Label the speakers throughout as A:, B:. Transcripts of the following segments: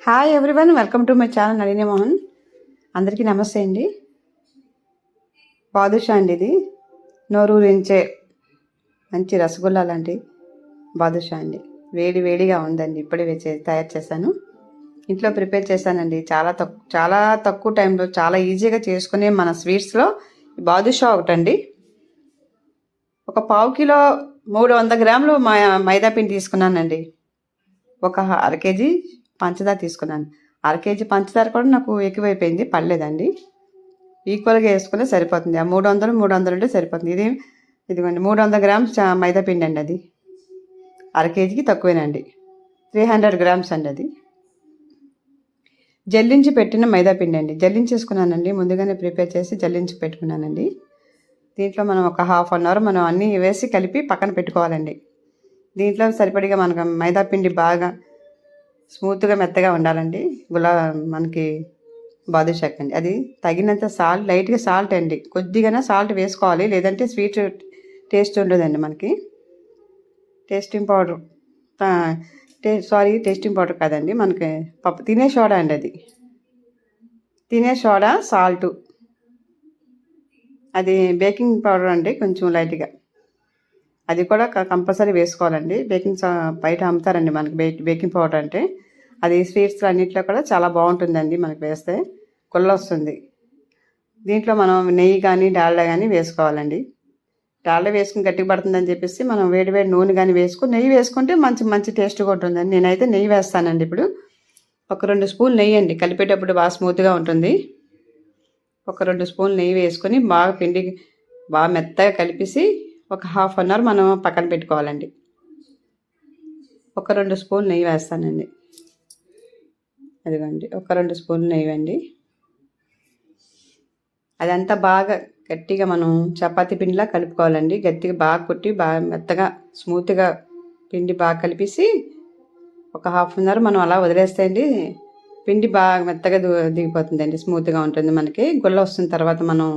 A: Hi everyone, welcome to my channel Nalini Mohan. అందరికీ నమస్తే అండి. బాదుషా అండి, ఇది నోరూరించే మంచి రసగుల్లా లాంటి బాదుషా అండి. వేడి వేడిగా ఉందండి. ఇప్పుడే తయారు చేశాను, ఇంట్లో ప్రిపేర్ చేశానండి. చాలా తక్కువ టైంలో చాలా ఈజీగా చేసుకునే మన స్వీట్స్లో బాదుషా ఒకటండి. ఒక పావు కిలో 300 గ్రాములు మైదా పిండి తీసుకున్నానండి. ఒక అర కేజీ పంచదార తీసుకున్నాను. అర కేజీ పంచదార కూడా నాకు ఎక్కువైపోయింది, పడలేదండి. ఈక్వల్గా వేసుకునే సరిపోతుంది. ఆ 300 ఉంటే సరిపోతుంది. ఇదిగోండి 300 గ్రామ్స్ మైదా పిండి అండి. అది అర కేజీకి తక్కువేనండి. 300 గ్రామ్స్ అండి. అది జల్లించి పెట్టిన మైదా పిండి అండి. జల్లించేసుకున్నానండి, ముందుగానే ప్రిపేర్ చేసి జల్లించి పెట్టుకున్నానండి. దీంట్లో మనం ఒక హాఫ్ అన్ అవర్ మనం అన్నీ వేసి కలిపి పక్కన పెట్టుకోవాలండి. దీంట్లో సరిపడిగా మనకు మైదా పిండి బాగా స్మూత్గా మెత్తగా ఉండాలండి. మనకి బాదుషాకి అండి. అది తగినంత సాల్ట్, లైట్గా సాల్ట్ అండి, కొద్దిగానే సాల్ట్ వేసుకోవాలి, లేదంటే స్వీట్ టేస్ట్ ఉండదండి మనకి. టేస్టింగ్ పౌడర్ టేస్టింగ్ పౌడర్ కాదండి, మనకి తినే సోడా అండి. అది తినే సోడా, సాల్టు, అది బేకింగ్ పౌడర్ అండి, కొంచెం లైట్గా. అది కూడా కంపల్సరీ వేసుకోవాలండి. బయట అమ్ముతారండి మనకి బేకింగ్ పౌడర్ అంటే. అది స్వీట్స్ అన్నింటిలో కూడా చాలా బాగుంటుందండి, మనకి వేస్తే కుళ్ళ వస్తుంది. దీంట్లో మనం నెయ్యి కానీ డాల్డా కానీ వేసుకోవాలండి. డాల్డా వేసుకుని గట్టిగా పడుతుందని చెప్పేసి మనం వేడి నూనె కానీ వేసుకుని నెయ్యి వేసుకుంటే మంచి టేస్ట్గా ఉంటుందండి. నేనైతే నెయ్యి వేస్తానండి. ఇప్పుడు ఒక 2 స్పూన్లు నెయ్యి అండి, కలిపేటప్పుడు బాగా స్మూత్గా ఉంటుంది. ఒక 2 స్పూన్లు నెయ్యి వేసుకొని బాగా పిండి బాగా మెత్తగా కలిపేసి ఒక హాఫ్ అన్ అవర్ మనం పక్కన పెట్టుకోవాలండి. ఒక 2 స్పూన్లు నెయ్యి వేస్తానండి. అదిగోండి, ఒక 2 స్పూన్లు నెయ్యి అండి. అదంతా బాగా గట్టిగా మనం చపాతీ పిండిలా కలుపుకోవాలండి. గట్టిగా బాగా కొట్టి బాగా మెత్తగా స్మూత్గా పిండి బాగా కలిపేసి ఒక హాఫ్ అన్ అవర్ మనం అలా వదిలేస్తే అండి పిండి బాగా మెత్తగా దిగిపోతుందండి, స్మూత్గా ఉంటుంది. మనకి గుల్ల వస్తున్న తర్వాత మనం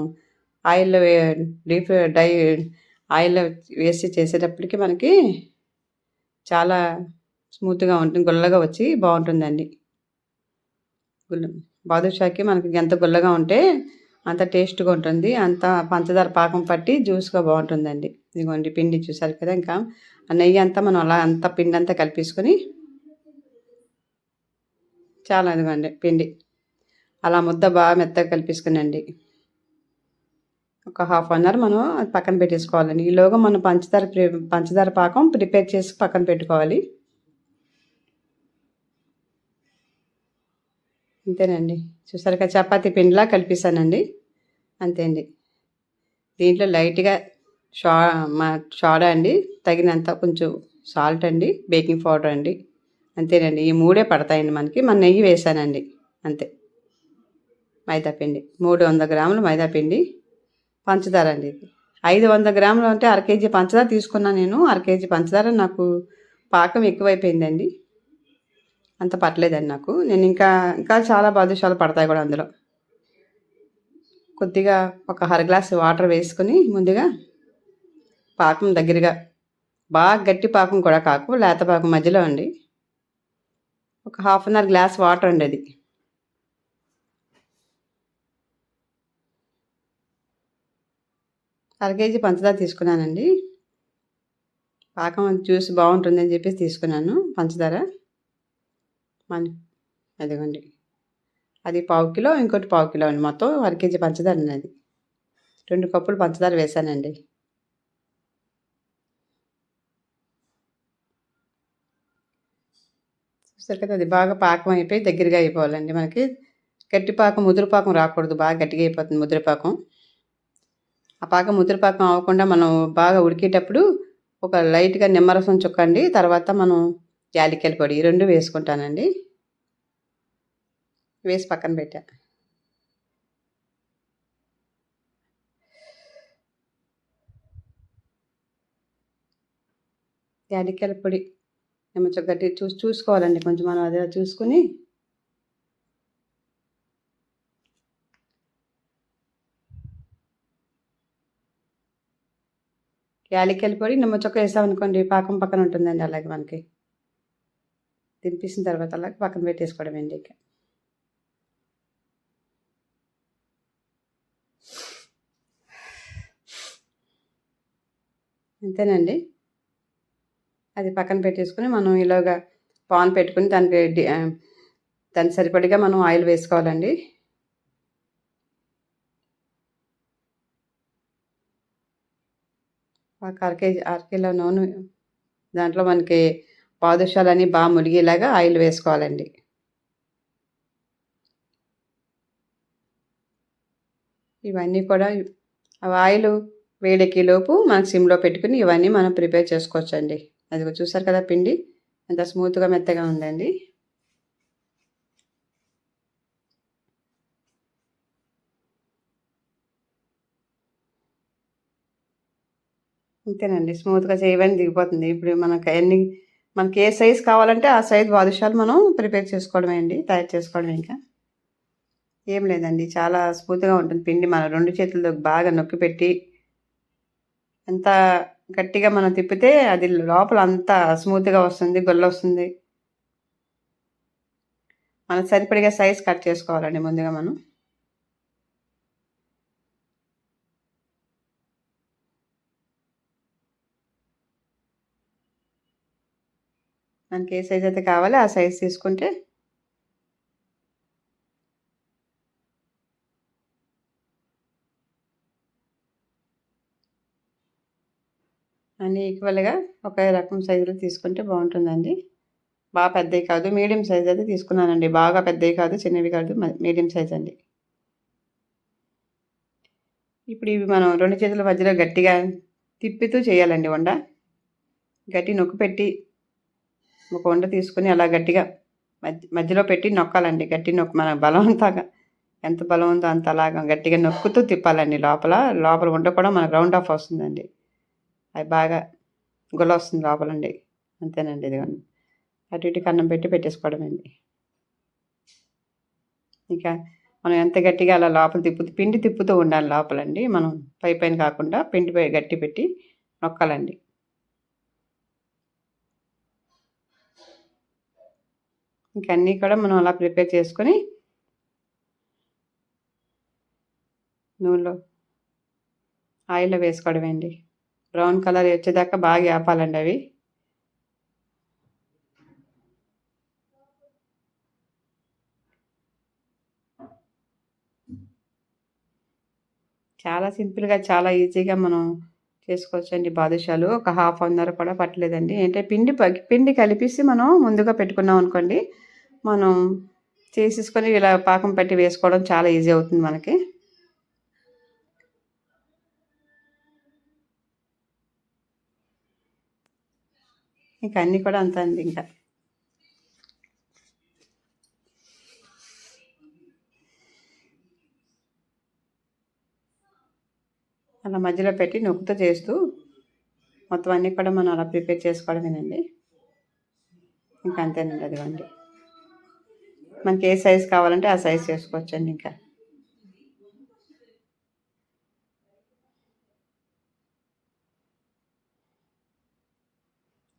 A: ఆయిల్లో ఆయిల్లో వేసి చేసేటప్పటికి మనకి చాలా స్మూత్గా ఉంటుంది, గుల్లగా వచ్చి బాగుంటుందండి. బాదుషాకి మనకి ఎంత గుల్లగా ఉంటే అంత టేస్ట్గా ఉంటుంది, అంత పంచదార పాకం పట్టి జ్యూస్గా బాగుంటుందండి. ఇదిగోండి పిండి చూసారు కదా. ఇంకా ఆ నెయ్యి అంతా మనం అలా అంతా పిండి అంతా కలిపేసుకొని చాలా ఇదిగోండి పిండి అలా ముద్ద బాగా మెత్తగా కలిపేసుకునండి ఒక హాఫ్ అన్ అవర్ మనం పక్కన పెట్టేసుకోవాలండి. ఈలోగా మనం పంచదార పాకం ప్రిపేర్ చేసి పక్కన పెట్టుకోవాలి. అంతేనండి, చూసారు కదా, చపాతీ పిండిలా కలిపేసానండి. అంతే అండి. దీంట్లో లైట్గా సోడా అండి, తగినంత కొంచెం సాల్ట్ అండి, బేకింగ్ పౌడర్ అండి. అంతేనండి, ఈ 3 పడతాయండి మనకి. మన నెయ్యి వేసానండి, అంతే. మైదాపిండి 300 గ్రాములు మైదాపిండి, పంచదార అండి. 500 గ్రాములు అంటే అర కేజీ పంచదార తీసుకున్నాను నేను. అర కేజీ పంచదార నాకు పాకం ఎక్కువైపోయిందండి, అంత పట్టలేదండి నాకు. నేను ఇంకా చాలా బాదుషాలు పడతాయి కూడా అందులో. కొద్దిగా ఒక అర గ్లాసు వాటర్ వేసుకొని ముందుగా పాకం దగ్గరగా, బాగా గట్టి పాకం కూడా కాకు, లేత పాకం మధ్యలో అండి. ఒక half an hour glass water అండి. అది అర కేజీ పంచదార తీసుకున్నానండి. పాకం చూసి బాగుంటుందని చెప్పేసి తీసుకున్నాను పంచదార. అదిగోండి, అది పావు కిలో, ఇంకోటి పావు కిలో అండి. మొత్తం అర కేజీ పంచదార ఉన్నది. 2 కప్పులు పంచదార వేసానండి. చూస్తారు కదా, అది బాగా పాకం అయిపోయి దగ్గరగా అయిపోవాలండి మనకి. గట్టి పాకం, ముదురు పాకం రాకూడదు, బాగా గట్టిగా అయిపోతుంది ముదురు పాకం. ఆ పాకం ముదురు పాకం అవ్వకుండా మనం బాగా ఉడికేటప్పుడు ఒక లైట్గా నిమ్మరసం చుక్కండి, తర్వాత మనం యాలక్కాయల పొడి 2 వేసుకుంటానండి. వేసి పక్కన పెట్టా. యాలక్కాయల పొడి కొంచెం గట్టి చూసుకోవాలండి, కొంచెం మనం అదే చూసుకుని యాలక్కాయల పొడి నిమ్మ చొక్క వేసామనుకోండి, పాకం పక్కన ఉంటుందండి. అలాగే మనకి దింపేసిన తర్వాత అలా పక్కన పెట్టేసుకోవడమండి ఇక. అంతేనండి. అది పక్కన పెట్టేసుకొని మనం ఇలాగా పాన్ పెట్టుకొని దానికి సరిపడిగా మనం ఆయిల్ వేసుకోవాలండి. ఒక అరకిలో నూనె దాంట్లో మనకి బాదుషాలన్నీ బాగా మునిగేలాగా ఆయిల్ వేసుకోవాలండి. ఇవన్నీ కూడా ఆయిల్ వేడెక్కేలోపు మనకు సిమ్లో పెట్టుకుని ఇవన్నీ మనం ప్రిపేర్ చేసుకోవచ్చండి. అదిగో చూసారు కదా పిండి ఎంత స్మూత్గా మెత్తగా ఉందండి. అంతేనండి, స్మూత్గా చేయగానే దిగిపోతుంది. ఇప్పుడు మనకి ఏ సైజు కావాలంటే ఆ సైజు బాదుషాలు మనం ప్రిపేర్ చేసుకోవడమే అండి, తయారు చేసుకోవడమే. ఇంకా ఏం లేదండి, చాలా స్మూత్గా ఉంటుంది పిండి. మన 2 చేతులతో బాగా నొక్కి పెట్టి ఎంత గట్టిగా మనం తిప్పితే అది లోపల అంతా స్మూత్గా వస్తుంది, గొల్లొస్తుంది. మనకు సరిపడిగా సైజ్ కట్ చేసుకోవాలండి ముందుగా మనం. మనకి ఏ సైజ్ అయితే కావాలో ఆ సైజ్ తీసుకుంటే అన్నీ ఈక్వల్గా ఒకే రకం సైజులో తీసుకుంటే బాగుంటుందండి. బాగా పెద్దవి కాదు, మీడియం సైజ్ అయితే తీసుకున్నానండి. బాగా పెద్దవి కాదు, చిన్నవి కాదు, మీడియం సైజ్ అండి. ఇప్పుడు ఇవి మనం 2 చేతుల మధ్యలో గట్టిగా తిప్పుతూ చేయాలండి వండ. గట్టి నొక్కి పెట్టి ఒక వండ తీసుకుని అలా గట్టిగా మధ్యలో పెట్టి నొక్కాలండి. గట్టి మన బలం అంతా ఎంత బలం ఉందో అంత అలాగా గట్టిగా నొక్కుతూ తిప్పాలండి. లోపల వండ కూడా మనకు రౌండ్ ఆఫ్ వస్తుందండి. అది బాగా గుల్ల వస్తుంది లోపలండి. అంతేనండి, ఇదిగోండి అటు ఇటు కన్నం పెట్టి పెట్టేసుకోవడమండి. ఇంకా మనం ఎంత గట్టిగా అలా లోపల పిండి తిప్పుతూ ఉండాలి లోపలండి. మనం పైన కాకుండా పిండి గట్టి పెట్టి నొక్కాలండి. ఇంకా అన్నీ కూడా మనం అలా ప్రిపేర్ చేసుకొని నూనెలో ఆయిల్లో వేసుకోవడమేండి. బ్రౌన్ కలర్ వచ్చేదాకా బాగా వేపాలండి అవి. చాలా సింపుల్గా, చాలా ఈజీగా మనం చేసుకోవచ్చండి బాదుషాలు. ఒక హాఫ్ అన్ అవర్ కూడా పట్టలేదండి. అంటే పిండి కలిపేసి మనం ముందుగా పెట్టుకున్నాం అనుకోండి, మనం చేసేసుకొని ఇలా పాకం పెట్టి వేసుకోవడం చాలా ఈజీ అవుతుంది మనకి. ఇంకా అన్నీ కూడా అంతే అండి. ఇంకా అలా మధ్యలో పెట్టి నొక్కుతూ చేస్తూ మొత్తం అన్నీ కూడా మనం అలా ప్రిపేర్ చేసుకోవడమేనండి. ఇంకా అంతేనండి, అదిగోండి మనకి ఏ సైజు కావాలంటే ఆ సైజు చేసుకోవచ్చండి. ఇంకా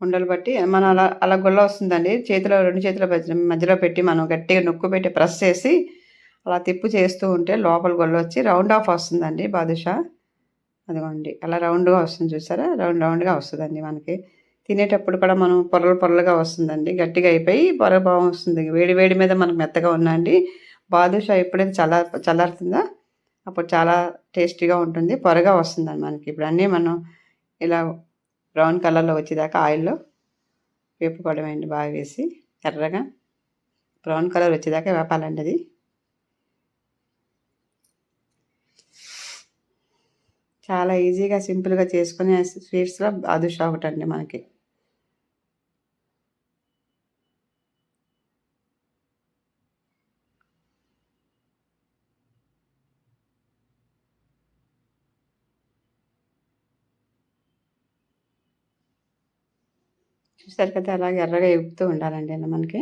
A: ఉండలు బట్టి మనం అలా అలా గుల్ల వస్తుందండి. 2 చేతుల మధ్యలో పెట్టి మనం గట్టిగా నొక్కు పెట్టి ప్రెస్ చేసి అలా తిప్పు చేస్తూ ఉంటే లోపల గొల్ల వచ్చి రౌండ్ ఆఫ్ వస్తుందండి బాదుషా. అదిగోండి అలా రౌండ్గా వస్తుంది, చూసారా? రౌండ్గా వస్తుందండి. మనకి తినేటప్పుడు కూడా మనం పొరలుగా వస్తుందండి. గట్టిగా అయిపోయి పొర బాగా వస్తుంది. వేడి మీద మనకు మెత్తగా ఉందండి. బాదుషా ఎప్పుడైతే చల్లారుతుందో అప్పుడు చాలా టేస్టీగా ఉంటుంది, పొరగా వస్తుందండి మనకి. ఇప్పుడు అన్నీ మనం ఇలా బ్రౌన్ కలర్లో వచ్చేదాకా ఆయిల్లో వేపుకోవడమేండి. బాగా వేసి ఎర్రగా బ్రౌన్ కలర్ వచ్చేదాకా వేపాలండి. అది చాలా ఈజీగా సింపుల్గా చేసుకునే స్వీట్స్లో బాదుషా ఒకటండి మనకి. చూసారు కదా, అలాగే ఎర్రగా ఎగుతూ ఉండాలండి. అలా మనకి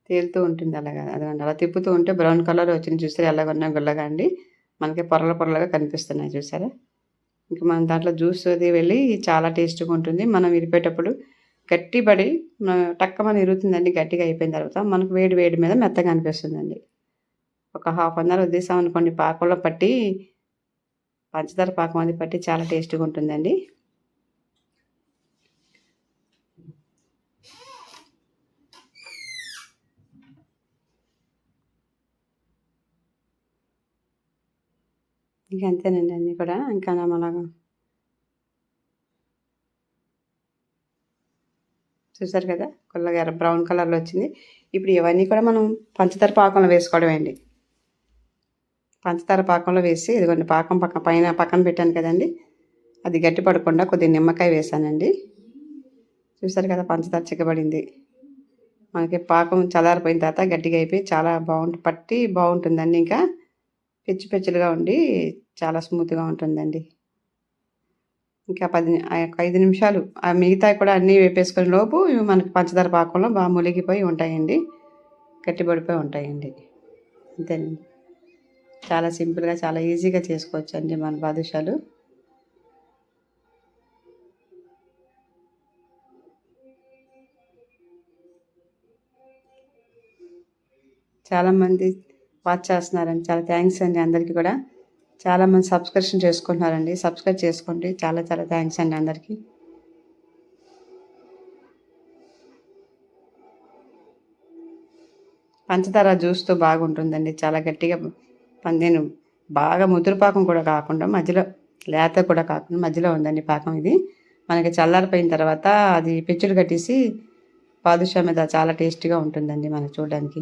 A: తేలుతూ ఉంటుంది అలాగా. అదిగోండి అలా తిప్పుతూ ఉంటే బ్రౌన్ కలర్ వచ్చింది, చూసారా? ఎలాగొన్నా గుల్లగా అండి మనకి పొరలుగా కనిపిస్తున్నాయి, చూసారా? ఇంకా మనం దాంట్లో జ్యూస్ అది వెళ్ళి చాలా టేస్ట్గా ఉంటుంది. మనం విరిపేటప్పుడు గట్టిపడి టక్కమని ఇరుగుతుందండి. గట్టిగా అయిపోయిన తర్వాత మనకు వేడి వేడి మీద మెత్తగా అనిపిస్తుందండి. ఒక హాఫ్ అన్ అవర్ వదిలేసామనుకోండి పాకంలో పట్టి పంచదార పాకం అది పట్టి చాలా టేస్ట్‌గా ఉంటుందండి. ఇంక అంతేనండి అన్నీ కూడా. ఇంకా అలాగా చూసారు కదా! పుల్లగా బ్రౌన్ కలర్‌లో వచ్చింది. ఇప్పుడు ఇవన్నీ కూడా మనం పంచదార పాకంలో వేసుకోవడమే అండి. పంచదార పాకంలో వేసి ఇదిగోండి పాకం పక్కన పెట్టాను కదండీ! అది గట్టి పడకుండా కొద్దిగా నిమ్మకాయ వేసానండి. చూసారు కదా! పంచదార చిక్కబడింది. మనకి పాకం చల్లారిపోయిన తర్వాత గట్టిగా అయిపోయి చాలా పట్టి బాగుంటుందండి. ఇంకా పెచ్చు పెచ్చులుగా ఉండి చాలా స్మూత్‌గా ఉంటుందండి. ఇంకా 5 నిమిషాలు మిగతాయి కూడా అన్నీ వేపేసుకునే లోపు ఇవి మనకి పంచదార పాకంలో బాగా మునిగిపోయి ఉంటాయండి. గట్టిపడిపోయి ఉంటాయండి. అంతేనండి. చాలా సింపుల్‌గా చాలా ఈజీగా చేసుకోవచ్చండి మన బాదుషాలు. చాలామంది వాచ్ చేస్తున్నారండి. చాలా థ్యాంక్స్ అండి అందరికీ కూడా. చాలామంది సబ్స్క్రిప్షన్ చేసుకుంటున్నారండి. సబ్స్క్రైబ్ చేసుకోండి. చాలా చాలా థ్యాంక్స్ అండి అందరికీ. పంచదార జ్యూస్‌తో బాగుంటుందండి. చాలా గట్టిగా నేను బాగా ముదురు పాకం కూడా కాకుండా మధ్యలో లేత కూడా కాకుండా మధ్యలో ఉందండి పాకం ఇది. మనకి చల్లారిపోయిన తర్వాత అది పెచ్చులు కట్టేసి బాదుషా మీద చాలా టేస్టీగా ఉంటుందండి మనకు చూడడానికి.